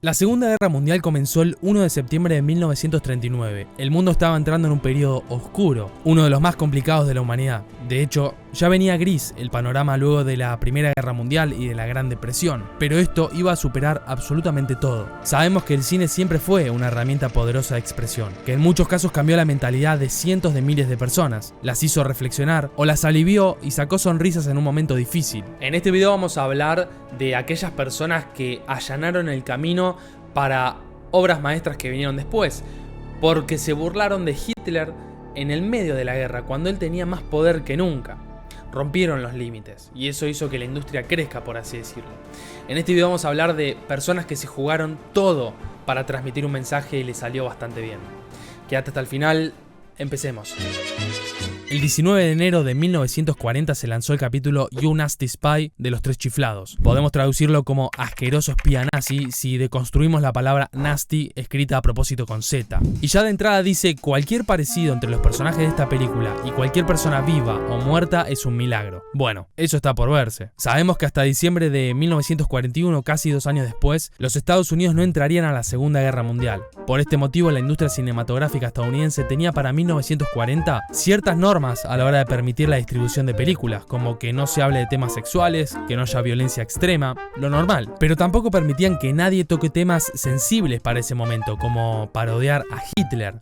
La Segunda Guerra Mundial comenzó el 1 de septiembre de 1939. El mundo estaba entrando en un periodo oscuro, uno de los más complicados de la humanidad. De hecho, ya venía gris el panorama luego de la Primera Guerra Mundial y de la Gran Depresión, pero esto iba a superar absolutamente todo. Sabemos que el cine siempre fue una herramienta poderosa de expresión, que en muchos casos cambió la mentalidad de cientos de miles de personas, las hizo reflexionar o las alivió y sacó sonrisas en un momento difícil. En este video vamos a hablar de aquellas personas que allanaron el camino para obras maestras que vinieron después, porque se burlaron de Hitler en el medio de la guerra, cuando él tenía más poder que nunca. Rompieron los límites y eso hizo que la industria crezca, por así decirlo. En este video vamos a hablar de personas que se jugaron todo para transmitir un mensaje y le salió bastante bien. Quédate hasta el final, empecemos. El 19 de enero de 1940 se lanzó el capítulo You Nasty Spy de Los Tres Chiflados. Podemos traducirlo como asqueroso espía nazi si deconstruimos la palabra nasty escrita a propósito con Z. Y ya de entrada dice: cualquier parecido entre los personajes de esta película y cualquier persona viva o muerta es un milagro. Bueno, eso está por verse. Sabemos que hasta diciembre de 1941, casi 2 años después, los Estados Unidos no entrarían a la Segunda Guerra Mundial. Por este motivo, la industria cinematográfica estadounidense tenía para 1940 ciertas normas a la hora de permitir la distribución de películas, como que no se hable de temas sexuales, que no haya violencia extrema, lo normal. Pero tampoco permitían que nadie toque temas sensibles para ese momento, como parodiar a Hitler.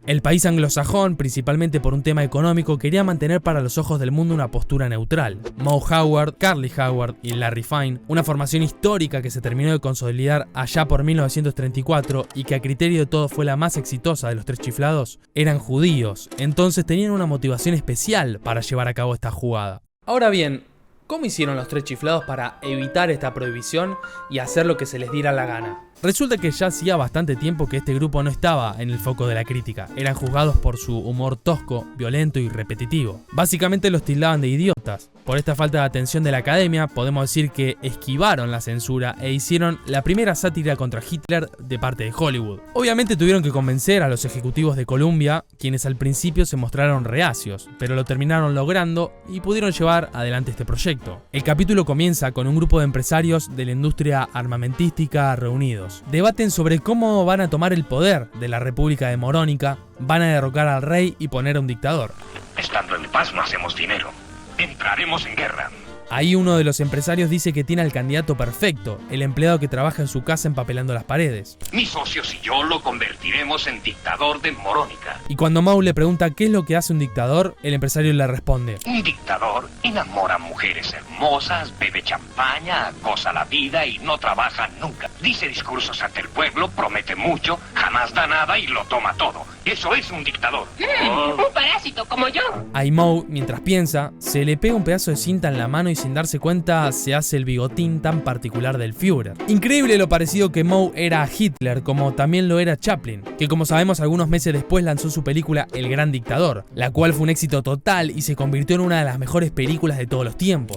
El país anglosajón, principalmente por un tema económico, quería mantener para los ojos del mundo una postura neutral. Moe Howard, Curly Howard y Larry Fine, una formación histórica que se terminó de consolidar allá por 1934 y que a criterio de todos fue la más exitosa de Los Tres Chiflados, eran judíos, entonces tenían una motivación especial para llevar a cabo esta jugada. Ahora bien, ¿cómo hicieron Los Tres Chiflados para evitar esta prohibición y hacer lo que se les diera la gana? Resulta que ya hacía bastante tiempo que este grupo no estaba en el foco de la crítica. Eran juzgados por su humor tosco, violento y repetitivo. Básicamente los tildaban de idiotas. Por esta falta de atención de la academia, podemos decir que esquivaron la censura e hicieron la primera sátira contra Hitler de parte de Hollywood. Obviamente tuvieron que convencer a los ejecutivos de Columbia, quienes al principio se mostraron reacios, pero lo terminaron logrando y pudieron llevar adelante este proyecto. El capítulo comienza con un grupo de empresarios de la industria armamentística reunidos. Debaten sobre cómo van a tomar el poder de la República de Morónica, van a derrocar al rey y poner a un dictador. Estando en paz no hacemos dinero. Entraremos en guerra. Ahí uno de los empresarios dice que tiene al candidato perfecto, el empleado que trabaja en su casa empapelando las paredes. Mis socios y yo lo convertiremos en dictador de Morónica. Y cuando Moe le pregunta qué es lo que hace un dictador, el empresario le responde: Un dictador enamora mujeres hermosas, bebe champaña, goza la vida y no trabaja nunca. Dice discursos ante el pueblo, promete mucho, jamás da nada y lo toma todo. Eso es un dictador. Un parásito como yo. Ahí Moe, mientras piensa, se le pega un pedazo de cinta en la mano y sin darse cuenta se hace el bigotín tan particular del Führer. Increíble lo parecido que Moe era a Hitler, como también lo era Chaplin, que como sabemos algunos meses después lanzó su película El Gran Dictador, la cual fue un éxito total y se convirtió en una de las mejores películas de todos los tiempos.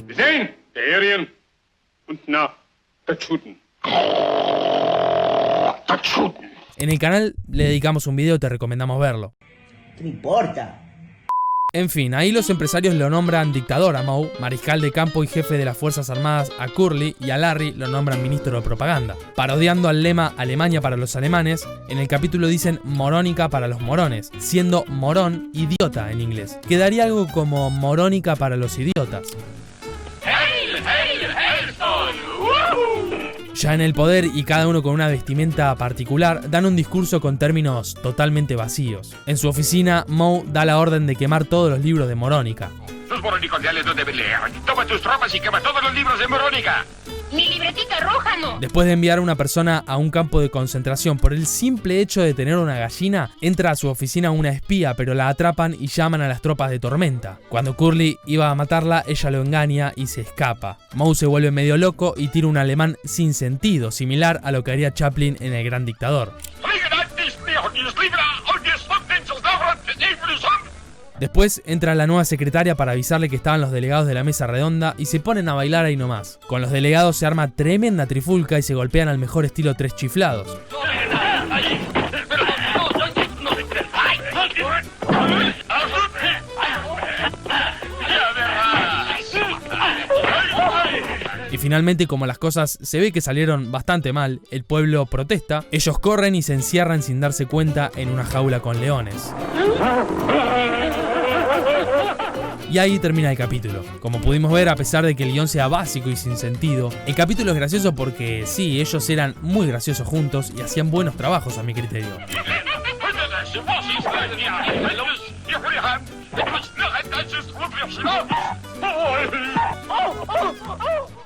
En el canal le dedicamos un video, te recomendamos verlo. ¿Qué me importa? En fin, ahí los empresarios lo nombran dictador a Moe, mariscal de campo y jefe de las Fuerzas Armadas a Curly, y a Larry lo nombran ministro de propaganda. Parodiando al lema Alemania para los alemanes, en el capítulo dicen Morónica para los morones, siendo morón idiota en inglés. Quedaría algo como Morónica para los idiotas. ¡Hail, hail, Hailstone! Ya en el poder y cada uno con una vestimenta particular, dan un discurso con términos totalmente vacíos. En su oficina, Moe da la orden de quemar todos los libros de Morónica. Los morónicos no deben leer. Toma tus tropas y quema todos los libros de Morónica. Mi libretita roja no. Después de enviar a una persona a un campo de concentración por el simple hecho de tener una gallina, entra a su oficina una espía, pero la atrapan y llaman a las tropas de Tormenta. Cuando Curly iba a matarla, ella lo engaña y se escapa. Moe se vuelve medio loco y tira un alemán sin sentido, similar a lo que haría Chaplin en El Gran Dictador. Después entra la nueva secretaria para avisarle que estaban los delegados de la mesa redonda y se ponen a bailar ahí nomás. Con los delegados se arma tremenda trifulca y se golpean al mejor estilo Tres Chiflados. Y Finalmente, como las cosas se ve que salieron bastante mal, el pueblo protesta, ellos corren y se encierran sin darse cuenta en una jaula con leones. Y ahí termina el capítulo. Como pudimos ver, a pesar de que el guión sea básico y sin sentido, el capítulo es gracioso porque sí, ellos eran muy graciosos juntos y hacían buenos trabajos a mi criterio.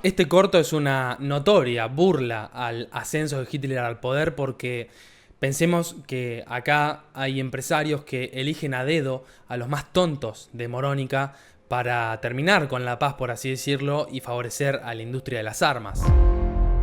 Este corto es una notoria burla al ascenso de Hitler al poder porque pensemos que acá hay empresarios que eligen a dedo a los más tontos de Morónica para terminar con la paz, por así decirlo, y favorecer a la industria de las armas.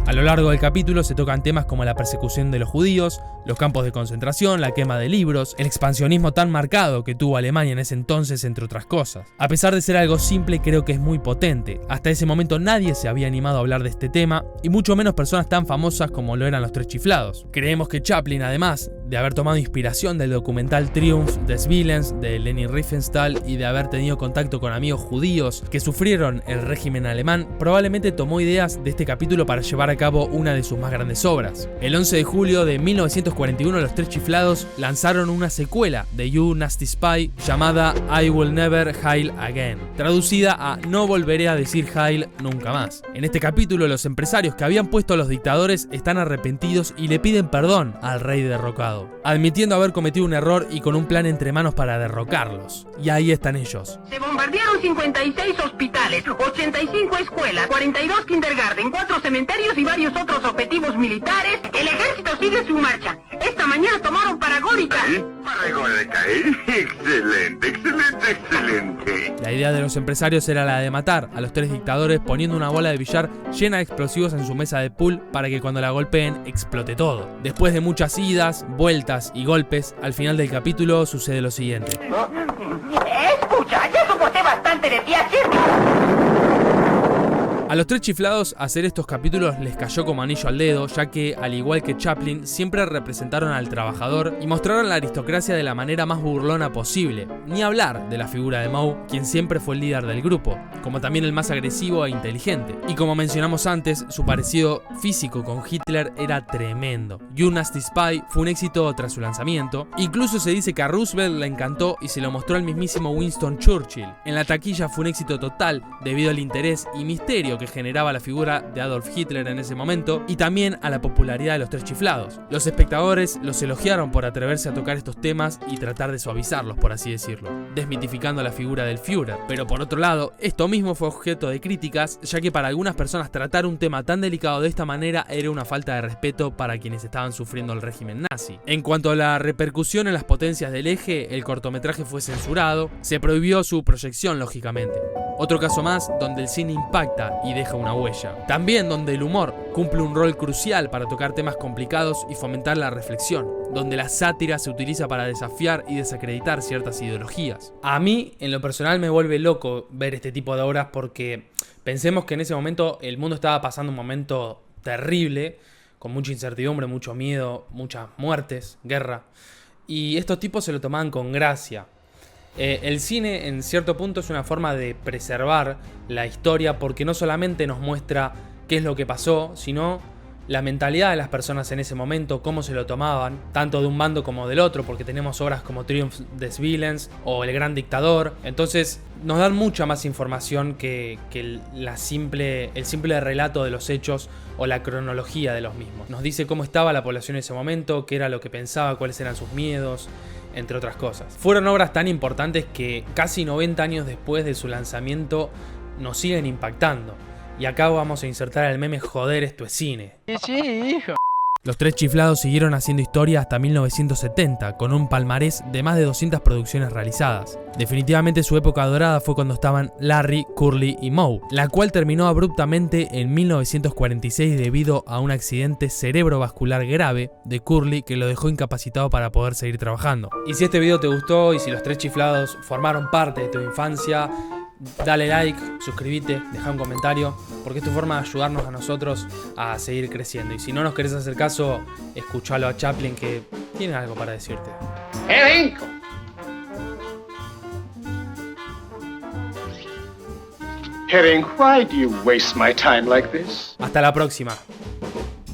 A lo largo del capítulo se tocan temas como la persecución de los judíos, los campos de concentración, la quema de libros, el expansionismo tan marcado que tuvo Alemania en ese entonces, entre otras cosas. A pesar de ser algo simple, creo que es muy potente. Hasta ese momento nadie se había animado a hablar de este tema, y mucho menos personas tan famosas como lo eran los Tres Chiflados. Creemos que Chaplin, además de haber tomado inspiración del documental Triumph des Willens de Leni Riefenstahl y de haber tenido contacto con amigos judíos que sufrieron el régimen alemán, probablemente tomó ideas de este capítulo para llevar a cabo una de sus más grandes obras. El 11 de julio de 1941 los Tres Chiflados lanzaron una secuela de You Nasty Spy llamada I Will Never Heil Again, traducida a No volveré a decir Heil nunca más. En este capítulo los empresarios que habían puesto a los dictadores están arrepentidos y le piden perdón al rey derrocado, admitiendo haber cometido un error y con un plan entre manos para derrocarlos. Y ahí están ellos. Se bombardearon 56 hospitales, 85 escuelas, 42 kindergarten, 4 cementerios y varios otros objetivos militares. El ejército sigue su marcha. Esta mañana tomaron Paragórica. Paragórica, excelente, excelente, excelente. La idea de los empresarios era la de matar a los tres dictadores poniendo una bola de billar llena de explosivos en su mesa de pool para que cuando la golpeen explote todo. Después de muchas idas, vueltas y golpes, al final del capítulo sucede lo siguiente. Escucha, ya soporté bastante de ti ayer. A los Tres Chiflados hacer estos capítulos les cayó como anillo al dedo, ya que, al igual que Chaplin, siempre representaron al trabajador y mostraron la aristocracia de la manera más burlona posible. Ni hablar de la figura de Moe, quien siempre fue el líder del grupo, como también el más agresivo e inteligente. Y como mencionamos antes, su parecido físico con Hitler era tremendo. You Nasty Spy fue un éxito tras su lanzamiento. Incluso se dice que a Roosevelt le encantó y se lo mostró al mismísimo Winston Churchill. En la taquilla fue un éxito total debido al interés y misterio que generaba la figura de Adolf Hitler en ese momento y también a la popularidad de los Tres Chiflados. Los espectadores los elogiaron por atreverse a tocar estos temas y tratar de suavizarlos, por así decirlo, desmitificando la figura del Führer. Pero por otro lado, esto mismo fue objeto de críticas, ya que para algunas personas tratar un tema tan delicado de esta manera era una falta de respeto para quienes estaban sufriendo el régimen nazi. En cuanto a la repercusión en las potencias del eje, el cortometraje fue censurado, se prohibió su proyección lógicamente. Otro caso más donde el cine impacta y deja una huella. También donde el humor cumple un rol crucial para tocar temas complicados y fomentar la reflexión. Donde la sátira se utiliza para desafiar y desacreditar ciertas ideologías. A mí, en lo personal, me vuelve loco ver este tipo de obras porque pensemos que en ese momento el mundo estaba pasando un momento terrible, con mucha incertidumbre, mucho miedo, muchas muertes, guerra. Y estos tipos se lo tomaban con gracia. El cine en cierto punto es una forma de preservar la historia porque no solamente nos muestra qué es lo que pasó, sino la mentalidad de las personas en ese momento, cómo se lo tomaban, tanto de un bando como del otro, porque tenemos obras como Triumph des Willens o El Gran Dictador. Entonces nos dan mucha más información que el simple relato de los hechos o la cronología de los mismos. Nos dice cómo estaba la población en ese momento, qué era lo que pensaba, cuáles eran sus miedos, entre otras cosas. Fueron obras tan importantes que casi 90 años después de su lanzamiento nos siguen impactando. Y acá vamos a insertar el meme joder, esto es cine. Sí, hijo. Los Tres Chiflados siguieron haciendo historia hasta 1970, con un palmarés de más de 200 producciones realizadas. Definitivamente su época dorada fue cuando estaban Larry, Curly y Moe, la cual terminó abruptamente en 1946 debido a un accidente cerebrovascular grave de Curly que lo dejó incapacitado para poder seguir trabajando. Y si este video te gustó y si los Tres Chiflados formaron parte de tu infancia, dale like, suscríbete, deja un comentario, porque es tu forma de ayudarnos a nosotros a seguir creciendo. Y si no nos querés hacer caso, escuchalo a Chaplin que tiene algo para decirte. Herring, why do you waste my time like this? Hasta la próxima.